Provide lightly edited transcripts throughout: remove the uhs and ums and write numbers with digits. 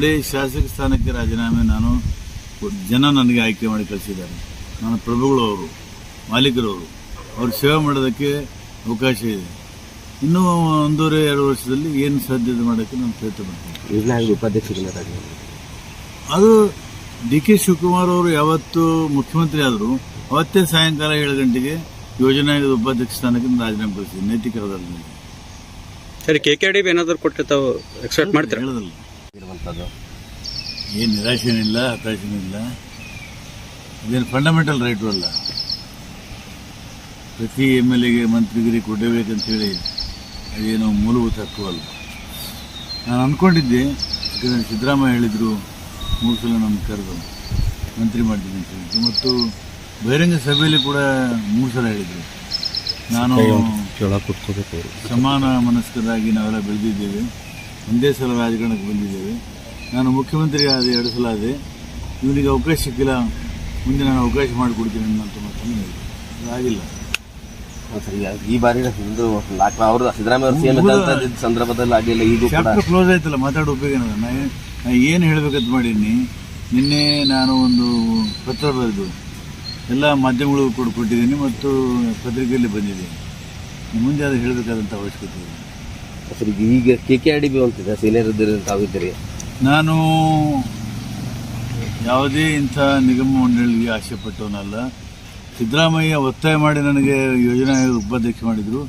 ನೋಡಿ, ಶಾಸಕ ಸ್ಥಾನಕ್ಕೆ ರಾಜೀನಾಮೆ ನಾನು ಜನ ನನಗೆ ಆಯ್ಕೆ ಮಾಡಿ ಕಳಿಸಿದ್ದಾರೆ. ನನ್ನ ಪ್ರಭುಗಳು, ಅವರು ಮಾಲೀಕರವರು, ಅವ್ರ ಸೇವೆ ಮಾಡೋದಕ್ಕೆ ಅವಕಾಶ ಇದೆ. ಇನ್ನೂ 1.5-2 ವರ್ಷದಲ್ಲಿ ಏನು ಸಾಧ್ಯತೆ ಮಾಡೋಕ್ಕೆ ನಾನು ಪ್ರಯತ್ನ ಮಾಡ್ತೀನಿ. ಉಪಾಧ್ಯಕ್ಷ ಅದು ಡಿ.ಕೆ. ಶಿವಕುಮಾರ್ ಅವರು ಯಾವತ್ತು ಮುಖ್ಯಮಂತ್ರಿ ಆದರೂ ಅವತ್ತೇ ಸಾಯಂಕಾಲ 7 ಗಂಟೆಗೆ ಯೋಜನಾ ಆಯೋಗದ ಉಪಾಧ್ಯಕ್ಷ ಸ್ಥಾನಕ್ಕೆ ರಾಜೀನಾಮೆ ಕಳಿಸಿದೆ, ನೈತಿಕ ಆಧಾರದ. ಸರಿ, KKDB ಏನಾದರೂ ಕೊಟ್ಟು ತಾವು ಎಕ್ಸ್ಪೆಕ್ಟ್ ಮಾಡ್ತೀರಾ? ಹೇಳೋದಲ್ಲ, ಏನು ನಿರಾಶೆನಿಲ್ಲ, ಹತಾಶೆನಿಲ್ಲ. ಅದೇನು ಫಂಡಮೆಂಟಲ್ ರೈಟು ಅಲ್ಲ. ಪ್ರತಿ MLAಗೆ ಮಂತ್ರಿಗಿರಿ ಕೊಡಬೇಕಂತೇಳಿ ಅದೇನು ಮೂಲಭೂತ ಹಕ್ಕು ಅಲ್ಲ. ನಾನು ಅಂದ್ಕೊಂಡಿದ್ದೆ, ಯಾಕಂದರೆ ಸಿದ್ದರಾಮಯ್ಯ ಹೇಳಿದರು 3 ಸಲ ನಮ್ಮ ಕರೆದು ಮಂತ್ರಿ ಮಾಡ್ತೀನಿ ಅಂತ ಹೇಳಿದ್ರು, ಮತ್ತು ಬಹಿರಂಗ ಸಭೆಯಲ್ಲಿ ಕೂಡ 3 ಸಲ ಹೇಳಿದರು. ನಾನು ಸಮಾನ ಮನಸ್ಕರಾಗಿ ನಾವೆಲ್ಲ ಬೆಳೆದಿದ್ದೇವೆ, ಒಂದೇ ಸಲ ರಾಜಕಾರಣಕ್ಕೆ ಬಂದಿದ್ದೇವೆ. ನಾನು ಮುಖ್ಯಮಂತ್ರಿ ಆದ 2 ಸಲ ಆದೆ, ಇವನಿಗೆ ಅವಕಾಶ ಸಿಕ್ಕಿಲ್ಲ, ಮುಂದೆ ನಾನು ಅವಕಾಶ ಮಾಡಿಕೊಡ್ತೀನಿ ಅನ್ನೋಂಥ ಮಾತನ್ನು ಹೇಳಿದೆ. ಅದಾಗಿಲ್ಲ. ಈ ಬಾರಿ ಅವರು ಸಿದ್ದರಾಮಯ್ಯ ಸಂದರ್ಭದಲ್ಲಿ ಆಗಿಲ್ಲ, ಈಗ ಚಾಪ್ಟರ್ ಕ್ಲೋಸ್ ಆಯ್ತಲ್ಲ, ಮಾತಾಡೋ ಉಪಯೋಗ ಏನದ? ನಾನು ಏನು ಹೇಳಬೇಕಂತ ಮಾಡೀನಿ. ನಿನ್ನೆ ನಾನು ಒಂದು ಪತ್ರ ಬರೆದು ಎಲ್ಲ ಮಾಧ್ಯಮಗಳಿಗೂ ಕೊಟ್ಟಿದ್ದೀನಿ ಮತ್ತು ಪತ್ರಿಕೆಯಲ್ಲಿ ಬಂದಿದೆ. ಮುಂದೆ ಅದು ಹೇಳಬೇಕಾದಂಥ ಅವಶ್ಯಕತೆ ಇದೆ. ಸರ್, ಈಗ KKDB ಅಂತಿದೆ, ಸೀನಿಯರ್ ತಾವಿದ್ದೀರಿ. ನಾನು ಯಾವುದೇ ಇಂಥ ನಿಗಮ ಮಂಡಳಿಗೆ ಆಸೆ ಪಟ್ಟವನಲ್ಲ. ಸಿದ್ದರಾಮಯ್ಯ ಒತ್ತಾಯ ಮಾಡಿ ನನಗೆ ಯೋಜನಾ ಆಯೋಗ ಉಪಾಧ್ಯಕ್ಷ ಮಾಡಿದರು,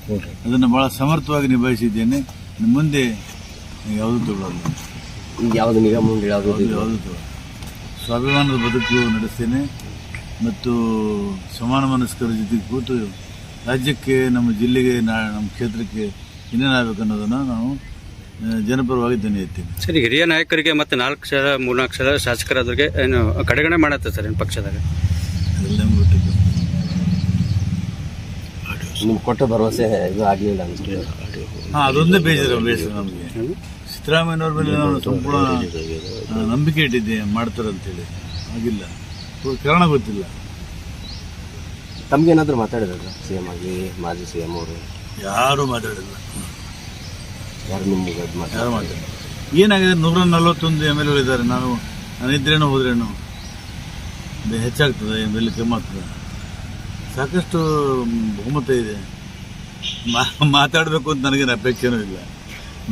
ಅದನ್ನು ಭಾಳ ಸಮರ್ಥವಾಗಿ ನಿಭಾಯಿಸಿದ್ದೇನೆ. ಮುಂದೆ ಯಾವುದೂ ತಗೊಳ್ಳಲ್ಲ. ಈಗ ಯಾವುದು ನಿಗಮ ಮಂಡಳಿ ಯಾವುದೂ ತಗೊಳ್ಳಲ್ಲ. ಸ್ವಾಭಿಮಾನದ ಬದುಕು ನಡೆಸ್ತೇನೆ ಮತ್ತು ಸಮಾನ ಮನಸ್ಕರ ಜೊತೆಗೆ ಕೂತು ರಾಜ್ಯಕ್ಕೆ, ನಮ್ಮ ಜಿಲ್ಲೆಗೆ, ನಮ್ಮ ಕ್ಷೇತ್ರಕ್ಕೆ ಏನೇನಾಗಬೇಕು ಅನ್ನೋದನ್ನು ನಾವು ಜನಪರವಾಗಿ ಧ್ವನಿ ಎತ್ತೀನಿ. ಸರಿ, ಹಿರಿಯ ನಾಯಕರಿಗೆ ಮತ್ತು 3-4 ಸಲ ಶಾಸಕರಾದ್ರಿಗೆ ಏನು ಕಡೆಗಣೆ ಮಾಡತ್ತೆ ಸರ್ ಏನು ಪಕ್ಷದಾಗ? ಅದೆಲ್ಲ ನಮ್ಗೆ ಗೊತ್ತಿದ್ದು. ನಿಮ್ಗೆ ಕೊಟ್ಟ ಭರವಸೆ ಇದು ಆಗಲಿಲ್ಲ ಅಂತ. ಅದೊಂದೇ ಬೇಸರ ನಮಗೆ. ಸಿದ್ದರಾಮಯ್ಯನವ್ರ ಮೇಲೆ ನಾವು ಸಂಪೂರ್ಣ ನಂಬಿಕೆ ಇಟ್ಟಿದ್ದೆ, ಮಾಡ್ತಾರಂತೇಳಿ. ಆಗಿಲ್ಲ, ಕಾರಣ ಗೊತ್ತಿಲ್ಲ. ತಮಗೇನಾದರೂ ಮಾತಾಡಿದ್ರೆ CM ಆಗಿ ಮಾಜಿ CM ಅವರು? ಯಾರೂ ಮಾತಾಡಿಲ್ಲ. ಯಾರು ನಿಮ್ಗೆ ಯಾರು ಮಾತಾಡಿಲ್ಲ. ಏನಾಗಿದೆ, 141 MLA ಇದ್ದಾರೆ. ನಾನಿದ್ರೇನೋ ಹೋದ್ರೇನೋ ಹೆಚ್ಚಾಗ್ತದೆ, ಬೆಲೆ ಕೆಮ್ಮಾಗ್ತದೆ. ಸಾಕಷ್ಟು ಬಹುಮತ ಇದೆ. ಮಾತಾಡಬೇಕು ಅಂತ ನನಗೇನು ಅಪೇಕ್ಷೆನೂ ಇಲ್ಲ.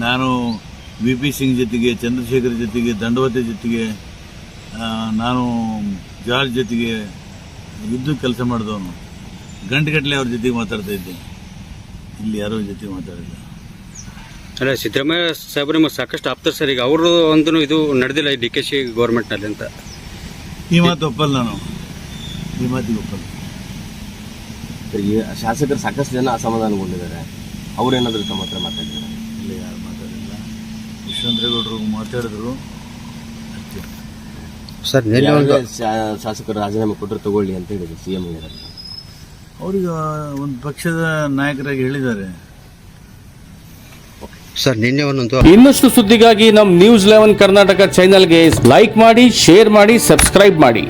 ನಾನು VP ಸಿಂಗ್ ಜೊತೆಗೆ, ಚಂದ್ರಶೇಖರ್ ಜೊತೆಗೆ, ದಂಡವತಿ ಜೊತೆಗೆ, ನಾನು ಜಾರ್ಜ್ ಜೊತೆಗೆ ಕೆಲಸ ಮಾಡಿದವನು. ಗಂಟೆಗಟ್ಟಲೆ ಅವ್ರ ಜೊತೆಗೆ ಮಾತಾಡ್ತಾ ಇದ್ದೆ. ಇಲ್ಲಿ ಯಾರೋ ಜೊತೆಗೆ ಮಾತಾಡಿಲ್ಲ. ಅಲ್ಲ, ಸಿದ್ದರಾಮಯ್ಯ ಸಾಹೇಬರು ನಿಮಗೆ ಸಾಕಷ್ಟು ಆಪ್ತರು ಸರ್. ಈಗ ಅವರು ಒಂದು ಇದು ನಡೆದಿಲ್ಲ ಈ DKC ಗೌರ್ಮೆಂಟ್ನಲ್ಲಿ ಅಂತ. ಈ ಮಾತು ಒಪ್ಪಲ್ಲ, ನಾನು ಈ ಮಾತಿಗೆ ಒಪ್ಪಲ್ಲ. ಶಾಸಕರು ಸಾಕಷ್ಟು ಜನ ಅಸಮಾಧಾನಗೊಂಡಿದ್ದಾರೆ. ಅವರೇನಾದರೂ ತಮ್ಮ ಹತ್ರ ಮಾತಾಡಿದ್ದಾರೆ? ಇಲ್ಲಿ ಯಾರು ಮಾತಾಡಿಲ್ಲ. ಯಶವಂತರೇಗೌಡರು ಮಾತಾಡಿದ್ರು ಸರ್. ಶಾಸಕರು ರಾಜೀನಾಮೆ ಕೊಟ್ಟರು ತಗೊಳ್ಳಿ ಅಂತ ಹೇಳಿದ್ರು CM ಹೇಳಿದ್ದಾರೆ. ಅವ್ರಿಗೆ ಒಂದು ಪಕ್ಷದ ನಾಯಕರಾಗಿ ಹೇಳಿದ್ದಾರೆ ಸರ್. ನಿನ್ನೆ ಒಂದೊಂದು ಇನ್ನಷ್ಟು ಸುದ್ದಿಗಾಗಿ ನಮ್ಮ News 11 ಕರ್ನಾಟಕ ಚಾನೆಲ್ಗೆ ಲೈಕ್ ಮಾಡಿ, ಶೇರ್ ಮಾಡಿ, ಸಬ್ಸ್ಕ್ರೈಬ್ ಮಾಡಿ.